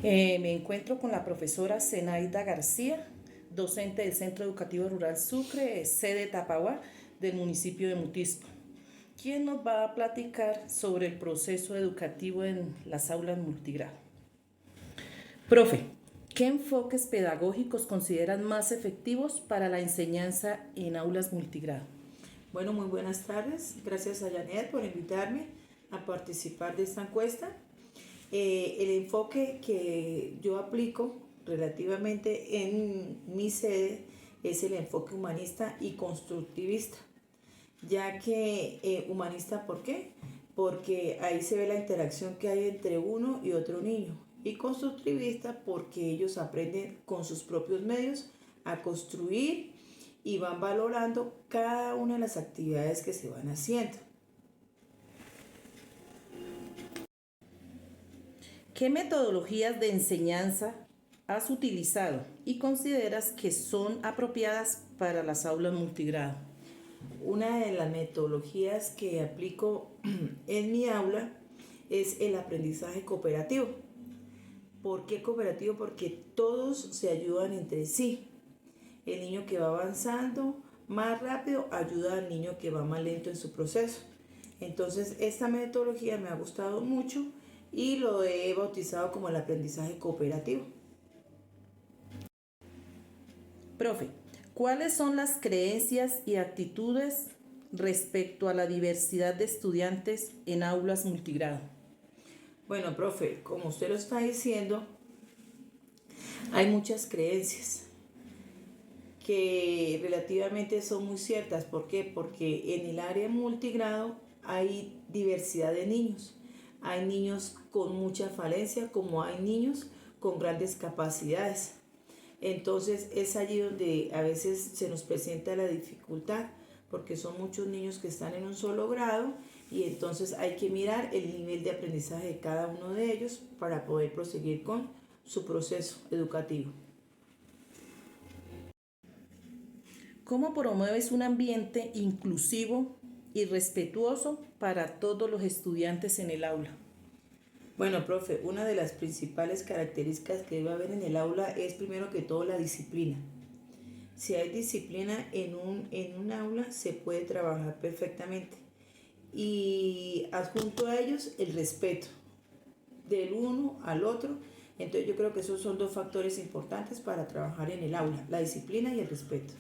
Me encuentro con la profesora Zenaida García, docente del Centro Educativo Rural Sucre, sede Tapaguá, del municipio de Mutisco, quien nos va a platicar sobre el proceso educativo en las aulas multigrado. Profe, ¿qué enfoques pedagógicos consideran más efectivos para la enseñanza en aulas multigrado? Bueno, muy buenas tardes. Gracias a Janet por invitarme a participar de esta encuesta. El enfoque que yo aplico relativamente en mi sede es el enfoque humanista y constructivista, ya que humanista, ¿por qué? Porque ahí se ve la interacción que hay entre uno y otro niño, y constructivista porque ellos aprenden con sus propios medios a construir y van valorando cada una de las actividades que se van haciendo. ¿Qué metodologías de enseñanza has utilizado y consideras que son apropiadas para las aulas multigrado? Una de las metodologías que aplico en mi aula es el aprendizaje cooperativo. ¿Por qué cooperativo? Porque todos se ayudan entre sí. El niño que va avanzando más rápido ayuda al niño que va más lento en su proceso. Entonces, esta metodología me ha gustado mucho y lo he bautizado como el aprendizaje cooperativo. Profe, ¿cuáles son las creencias y actitudes respecto a la diversidad de estudiantes en aulas multigrado? Bueno, profe, como usted lo está diciendo, hay muchas creencias que relativamente son muy ciertas. ¿Por qué? Porque en el área multigrado hay diversidad de niños. Hay niños con mucha falencia, como hay niños con grandes capacidades. Entonces es allí donde a veces se nos presenta la dificultad, porque son muchos niños que están en un solo grado y entonces hay que mirar el nivel de aprendizaje de cada uno de ellos para poder proseguir con su proceso educativo. ¿Cómo promueves un ambiente inclusivo y respetuoso para todos los estudiantes en el aula? Bueno, profe, una de las principales características que debe haber en el aula es primero que todo la disciplina. Si hay disciplina en un aula, se puede trabajar perfectamente. Y adjunto a ellos el respeto del uno al otro. Entonces yo creo que esos son dos factores importantes para trabajar en el aula, la disciplina y el respeto.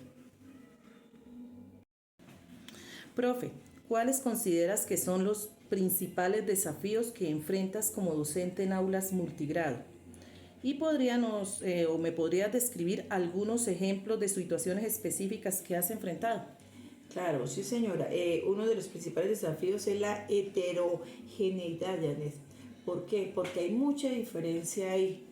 Profe, ¿cuáles consideras que son los principales desafíos que enfrentas como docente en aulas multigrado? Y me podrías describir algunos ejemplos de situaciones específicas que has enfrentado. Claro, sí señora. Uno de los principales desafíos es la heterogeneidad, Janet. ¿Por qué? Porque hay mucha diferencia ahí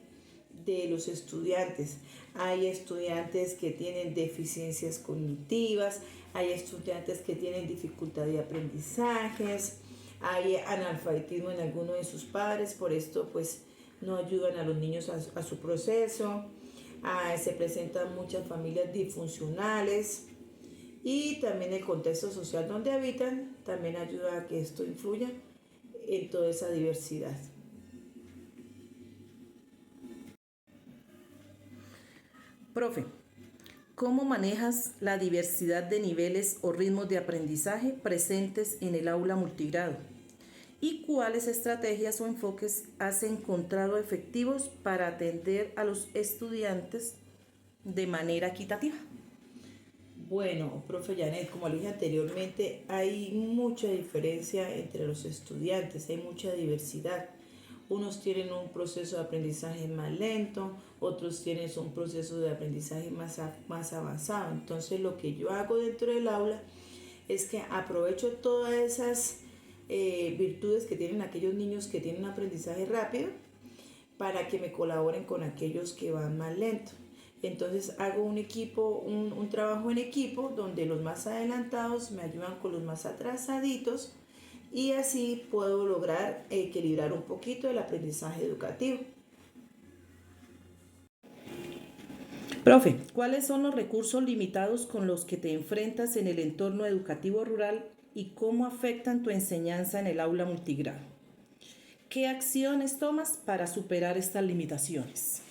de los estudiantes. Hay estudiantes que tienen deficiencias cognitivas, hay estudiantes que tienen dificultad de aprendizajes, hay analfabetismo en alguno de sus padres, por esto pues no ayudan a los niños a su proceso. Se presentan muchas familias disfuncionales y también el contexto social donde habitan también ayuda a que esto influya en toda esa diversidad. Profe, ¿cómo manejas la diversidad de niveles o ritmos de aprendizaje presentes en el aula multigrado? ¿Y cuáles estrategias o enfoques has encontrado efectivos para atender a los estudiantes de manera equitativa? Bueno, profe Janet, como le dije anteriormente, hay mucha diferencia entre los estudiantes, hay mucha diversidad. Unos tienen un proceso de aprendizaje más lento, otros tienen un proceso de aprendizaje más avanzado. Entonces lo que yo hago dentro del aula es que aprovecho todas esas virtudes que tienen aquellos niños que tienen un aprendizaje rápido para que me colaboren con aquellos que van más lento. Entonces hago un trabajo en equipo donde los más adelantados me ayudan con los más atrasaditos y así puedo lograr equilibrar un poquito el aprendizaje educativo. Profe, ¿cuáles son los recursos limitados con los que te enfrentas en el entorno educativo rural y cómo afectan tu enseñanza en el aula multigrado? ¿Qué acciones tomas para superar estas limitaciones?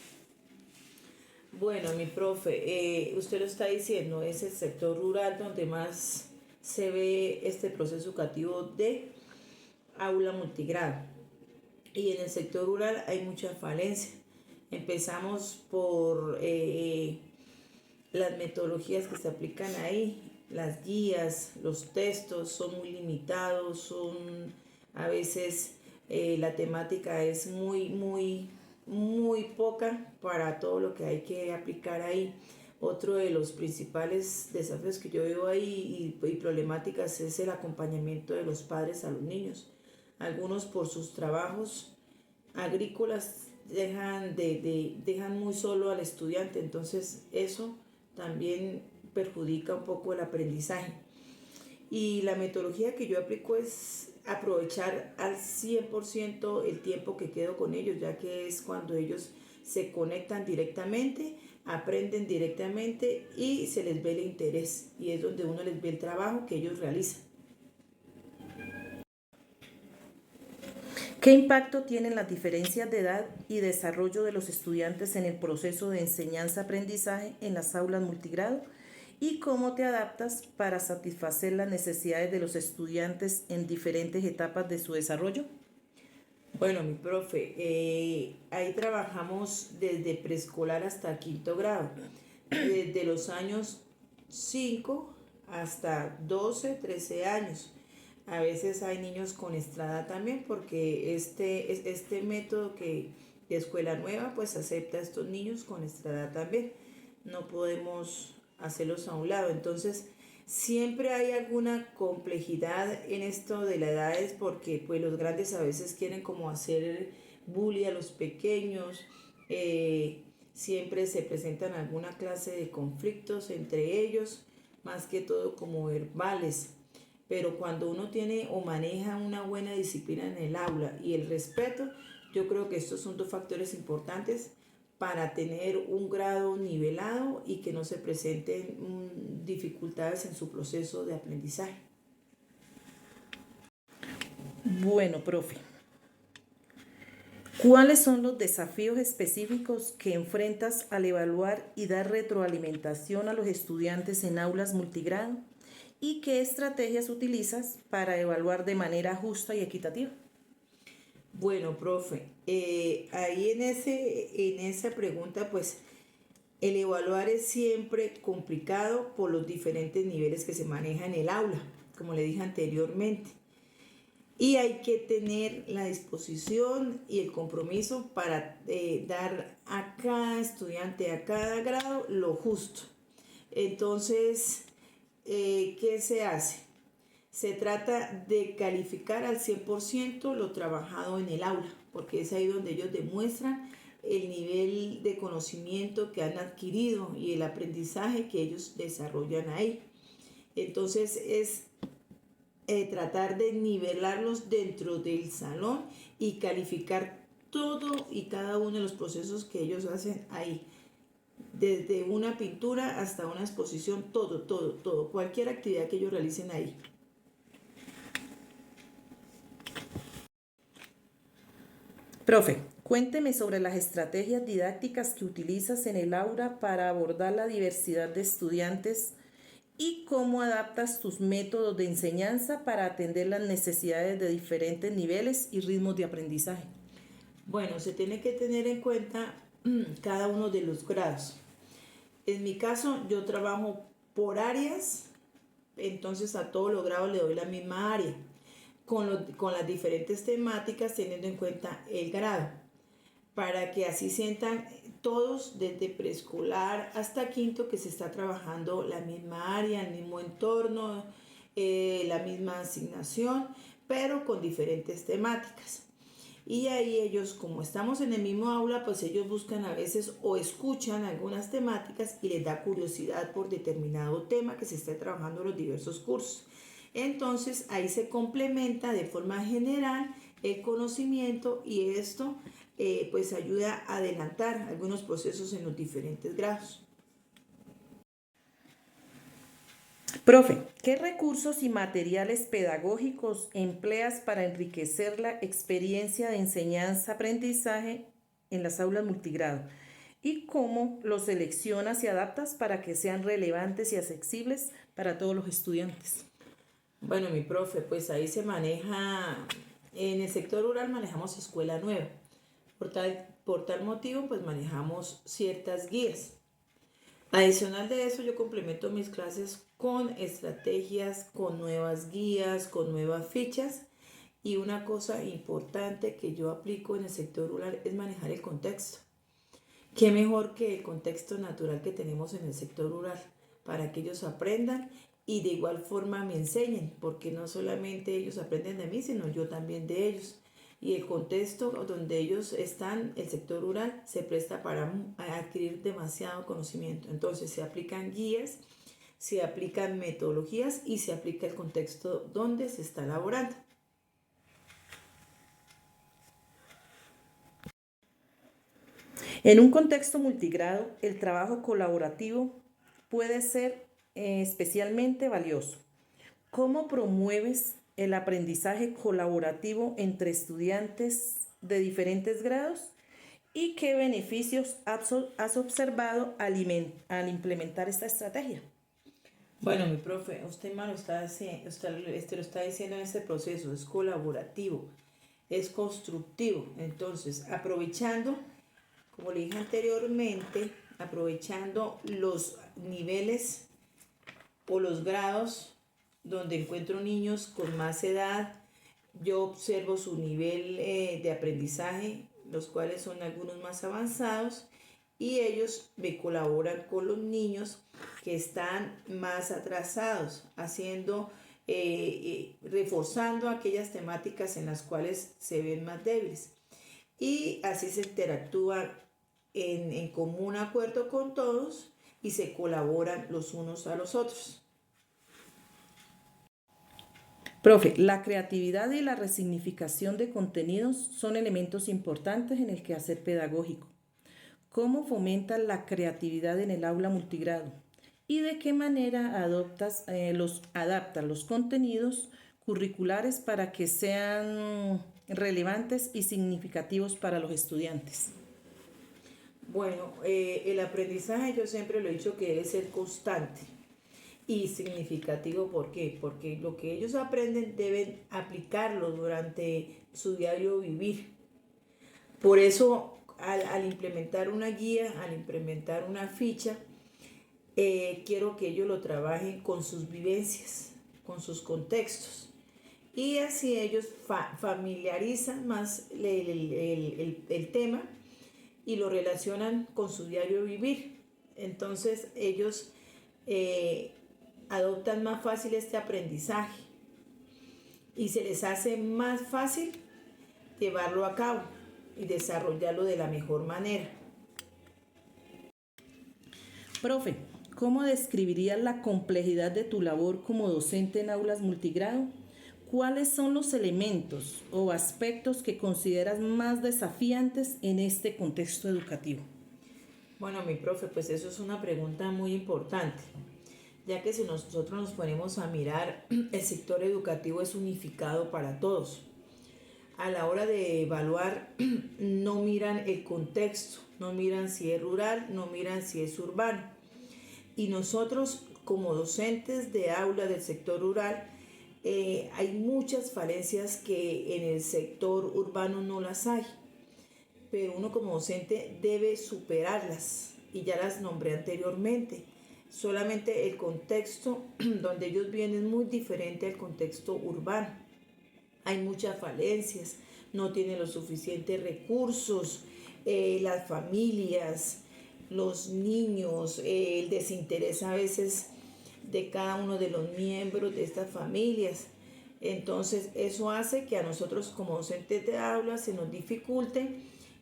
Bueno, mi profe, usted lo está diciendo, es el sector rural donde más se ve este proceso educativo de aula multigrado. Y en el sector rural hay mucha falencia. Empezamos por las metodologías que se aplican ahí, las guías, los textos son muy limitados, son a veces la temática es muy poca para todo lo que hay que aplicar ahí. Otro de los principales desafíos que yo veo ahí y problemáticas es el acompañamiento de los padres a los niños. Algunos por sus trabajos agrícolas dejan muy solo al estudiante, entonces eso también perjudica un poco el aprendizaje. Y la metodología que yo aplico es aprovechar al 100% el tiempo que quedo con ellos, ya que es cuando ellos se conectan directamente, aprenden directamente y se les ve el interés. Y es donde uno les ve el trabajo que ellos realizan. ¿Qué impacto tienen las diferencias de edad y desarrollo de los estudiantes en el proceso de enseñanza-aprendizaje en las aulas multigrado? ¿Y cómo te adaptas para satisfacer las necesidades de los estudiantes en diferentes etapas de su desarrollo? Bueno, mi profe, ahí trabajamos desde preescolar hasta quinto grado, desde los años 5 hasta 12, 13 años. A veces hay niños con estrada también porque este método de escuela nueva pues acepta a estos niños con estrada también. No podemos hacerlos a un lado. Entonces, siempre hay alguna complejidad en esto de las edades porque pues los grandes a veces quieren como hacer bullying a los pequeños. Siempre se presentan alguna clase de conflictos entre ellos, más que todo como verbales. Pero cuando uno tiene o maneja una buena disciplina en el aula y el respeto, yo creo que estos son dos factores importantes para tener un grado nivelado y que no se presenten dificultades en su proceso de aprendizaje. Bueno, profe, ¿cuáles son los desafíos específicos que enfrentas al evaluar y dar retroalimentación a los estudiantes en aulas multigrado? ¿Y qué estrategias utilizas para evaluar de manera justa y equitativa? Bueno, profe, ahí en esa pregunta, pues el evaluar es siempre complicado por los diferentes niveles que se manejan en el aula, como le dije anteriormente. Y hay que tener la disposición y el compromiso para dar a cada estudiante, a cada grado, lo justo. Entonces, ¿qué se hace? Se trata de calificar al 100% lo trabajado en el aula, porque es ahí donde ellos demuestran el nivel de conocimiento que han adquirido y el aprendizaje que ellos desarrollan ahí. Entonces es tratar de nivelarlos dentro del salón y calificar todo y cada uno de los procesos que ellos hacen ahí. Desde una pintura hasta una exposición, todo, cualquier actividad que ellos realicen ahí. Profe, cuénteme sobre las estrategias didácticas que utilizas en el aula para abordar la diversidad de estudiantes y cómo adaptas tus métodos de enseñanza para atender las necesidades de diferentes niveles y ritmos de aprendizaje. Bueno, se tiene que tener en cuenta cada uno de los grados. En mi caso, yo trabajo por áreas, entonces a todos los grados le doy la misma área, con las diferentes temáticas teniendo en cuenta el grado, para que así sientan todos desde preescolar hasta quinto que se está trabajando la misma área, el mismo entorno, la misma asignación, pero con diferentes temáticas. Y ahí ellos, como estamos en el mismo aula, pues ellos buscan a veces o escuchan algunas temáticas y les da curiosidad por determinado tema que se esté trabajando en los diversos cursos. Entonces ahí se complementa de forma general el conocimiento y esto pues ayuda a adelantar algunos procesos en los diferentes grados. Profe, ¿qué recursos y materiales pedagógicos empleas para enriquecer la experiencia de enseñanza-aprendizaje en las aulas multigrado? ¿Y cómo los seleccionas y adaptas para que sean relevantes y accesibles para todos los estudiantes? Bueno, mi profe, pues ahí se maneja, en el sector rural manejamos escuela nueva. Por tal motivo, pues manejamos ciertas guías. Adicional de eso, yo complemento mis clases con estrategias, con nuevas guías, con nuevas fichas. Y una cosa importante que yo aplico en el sector rural es manejar el contexto. ¿Qué mejor que el contexto natural que tenemos en el sector rural para que ellos aprendan y de igual forma me enseñen? Porque no solamente ellos aprenden de mí, sino yo también de ellos. Y el contexto donde ellos están, el sector rural, se presta para adquirir demasiado conocimiento. Entonces se aplican guías, se aplican metodologías y se aplica el contexto donde se está elaborando. En un contexto multigrado, el trabajo colaborativo puede ser especialmente valioso. ¿Cómo promueves el aprendizaje colaborativo entre estudiantes de diferentes grados? ¿Y qué beneficios has observado al implementar esta estrategia? Bueno, mi profe, usted lo está, usted lo está diciendo en este proceso, es colaborativo, es constructivo. Entonces, aprovechando, como le dije anteriormente, aprovechando los niveles o los grados donde encuentro niños con más edad, yo observo su nivel de aprendizaje, los cuales son algunos más avanzados, y ellos me colaboran con los niños que están más atrasados, reforzando aquellas temáticas en las cuales se ven más débiles. Y así se interactúa en común acuerdo con todos y se colaboran los unos a los otros. Profe, la creatividad y la resignificación de contenidos son elementos importantes en el quehacer pedagógico. ¿Cómo fomentas la creatividad en el aula multigrado? ¿Y de qué manera adaptas los contenidos curriculares para que sean relevantes y significativos para los estudiantes? Bueno, el aprendizaje yo siempre lo he dicho que debe ser constante y significativo. ¿Por qué? Porque lo que ellos aprenden deben aplicarlo durante su diario vivir. Por eso, al implementar una guía, al implementar una ficha, quiero que ellos lo trabajen con sus vivencias, con sus contextos. Y así ellos familiarizan más el tema y lo relacionan con su diario vivir. Entonces ellos adoptan más fácil este aprendizaje y se les hace más fácil llevarlo a cabo y desarrollarlo de la mejor manera. Profe, ¿cómo describirías la complejidad de tu labor como docente en aulas multigrado? ¿Cuáles son los elementos o aspectos que consideras más desafiantes en este contexto educativo? Bueno, mi profe, pues eso es una pregunta muy importante, ya que si nosotros nos ponemos a mirar, el sector educativo es unificado para todos. A la hora de evaluar, no miran el contexto, no miran si es rural, no miran si es urbano. Y nosotros, como docentes de aula del sector rural, hay muchas falencias que en el sector urbano no las hay, pero uno como docente debe superarlas y ya las nombré anteriormente. Solamente el contexto donde ellos vienen es muy diferente al contexto urbano. Hay muchas falencias, no tienen los suficientes recursos, las familias, los niños, el desinterés a veces de cada uno de los miembros de estas familias. Entonces eso hace que a nosotros como docentes de aula se nos dificulte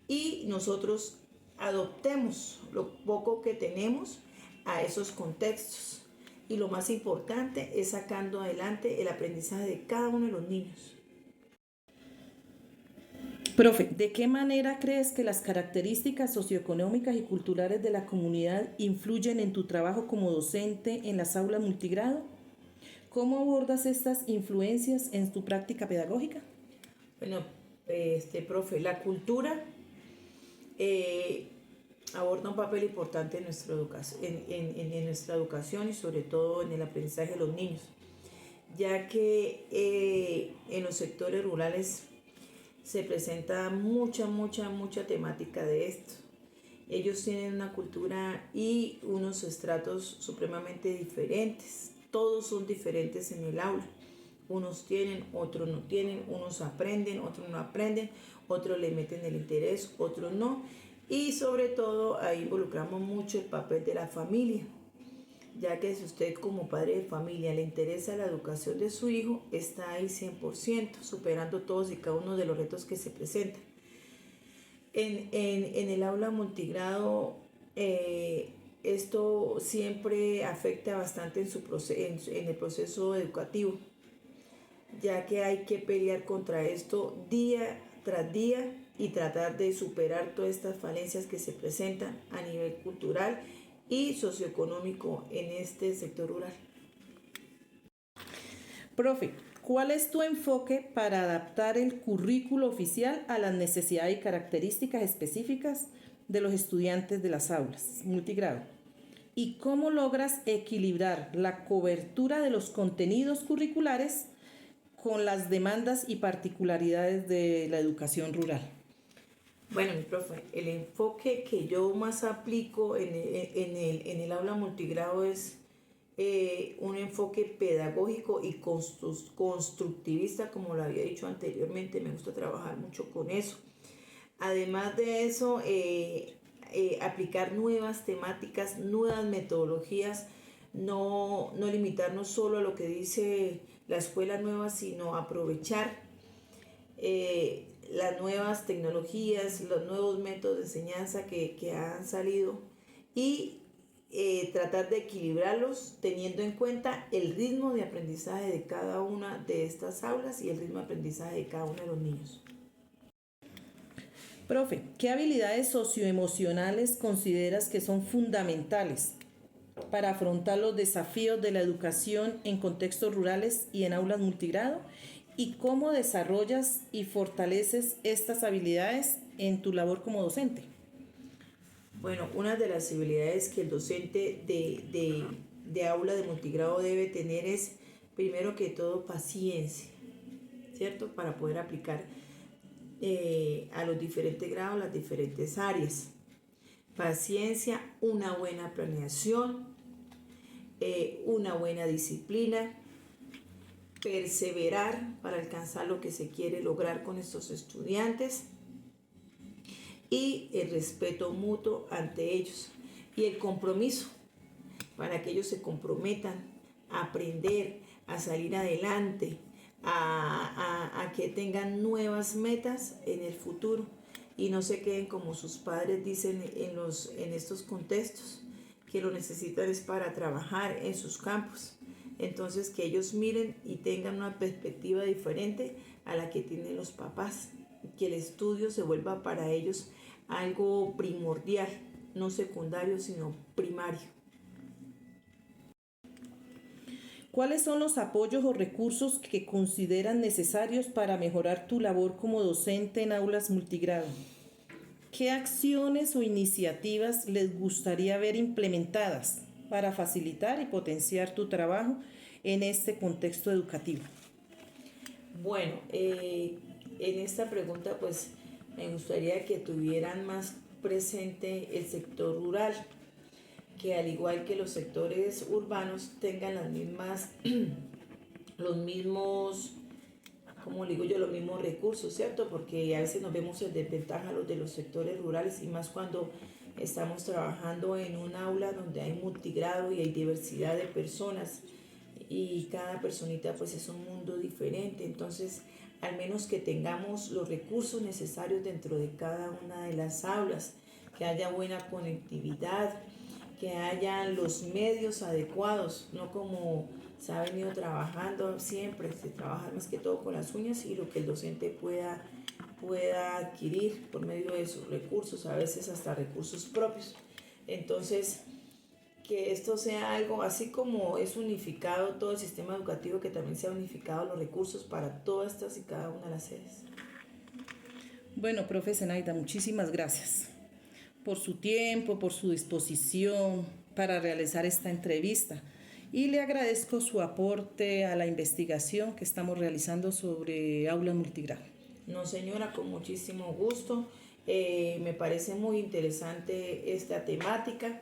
y nosotros adoptemos lo poco que tenemos a esos contextos. Y lo más importante es sacando adelante el aprendizaje de cada uno de los niños. Profe, ¿de qué manera crees que las características socioeconómicas y culturales de la comunidad influyen en tu trabajo como docente en las aulas multigrado? ¿Cómo abordas estas influencias en tu práctica pedagógica? Bueno, profe, la cultura aborda un papel importante en nuestra educación y sobre todo en el aprendizaje de los niños, ya que en los sectores rurales se presenta mucha temática de esto. Ellos tienen una cultura y unos estratos supremamente diferentes. Todos son diferentes en el aula. Unos tienen, otros no tienen, unos aprenden, otros no aprenden, otros le meten el interés, otros no. Y sobre todo ahí involucramos mucho el papel de la familia, ya que si usted como padre de familia le interesa la educación de su hijo, está ahí 100%, superando todos y cada uno de los retos que se presentan. En el aula multigrado, esto siempre afecta bastante en el proceso educativo, ya que hay que pelear contra esto día tras día y tratar de superar todas estas falencias que se presentan a nivel cultural y socioeconómico en este sector rural. Profe, ¿cuál es tu enfoque para adaptar el currículo oficial a las necesidades y características específicas de los estudiantes de las aulas multigrado? ¿Y cómo logras equilibrar la cobertura de los contenidos curriculares con las demandas y particularidades de la educación rural? Bueno, mi profe, el enfoque que yo más aplico en el aula multigrado es un enfoque pedagógico y constructivista, como lo había dicho anteriormente. Me gusta trabajar mucho con eso. Además de eso, aplicar nuevas temáticas, nuevas metodologías, no limitarnos solo a lo que dice la escuela nueva, sino aprovechar las nuevas tecnologías, los nuevos métodos de enseñanza que han salido y tratar de equilibrarlos teniendo en cuenta el ritmo de aprendizaje de cada una de estas aulas y el ritmo de aprendizaje de cada uno de los niños. Profe, ¿qué habilidades socioemocionales consideras que son fundamentales para afrontar los desafíos de la educación en contextos rurales y en aulas multigrado? ¿Y cómo desarrollas y fortaleces estas habilidades en tu labor como docente? Bueno, una de las habilidades que el docente de aula de multigrado debe tener es, primero que todo, paciencia, ¿cierto? Para poder aplicar a los diferentes grados, las diferentes áreas. Paciencia, una buena planeación, una buena disciplina, perseverar para alcanzar lo que se quiere lograr con estos estudiantes y el respeto mutuo ante ellos y el compromiso para que ellos se comprometan a aprender, a salir adelante, a que tengan nuevas metas en el futuro y no se queden como sus padres dicen en estos contextos, que lo necesitan es para trabajar en sus campos. Entonces que ellos miren y tengan una perspectiva diferente a la que tienen los papás, que el estudio se vuelva para ellos algo primordial, no secundario, sino primario. ¿Cuáles son los apoyos o recursos que consideran necesarios para mejorar tu labor como docente en aulas multigrado? ¿Qué acciones o iniciativas les gustaría ver implementadas para facilitar y potenciar tu trabajo en este contexto educativo? Bueno, en esta pregunta pues me gustaría que tuvieran más presente el sector rural, que al igual que los sectores urbanos tengan los mismos, como digo yo, los mismos recursos, ¿cierto? Porque a veces nos vemos en desventaja los de los sectores rurales y más cuando estamos trabajando en un aula donde hay multigrado y hay diversidad de personas y cada personita pues es un mundo diferente. Entonces, al menos que tengamos los recursos necesarios dentro de cada una de las aulas, que haya buena conectividad, que haya los medios adecuados, no como se ha venido trabajando siempre, se trabaja más que todo con las uñas y lo que el docente pueda adquirir por medio de sus recursos, a veces hasta recursos propios. Entonces, que esto sea algo, así como es unificado todo el sistema educativo, que también sea unificado los recursos para todas estas y cada una de las sedes. Bueno, profe Zenaida, muchísimas gracias por su tiempo, por su disposición para realizar esta entrevista. Y le agradezco su aporte a la investigación que estamos realizando sobre aulas multigrado. No, señora, con muchísimo gusto. Me parece muy interesante esta temática,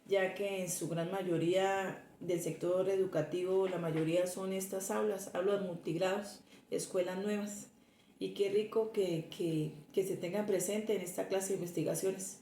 ya que en su gran mayoría del sector educativo, la mayoría son estas aulas multigrados, escuelas nuevas. Y qué rico que se tengan presente en esta clase de investigaciones.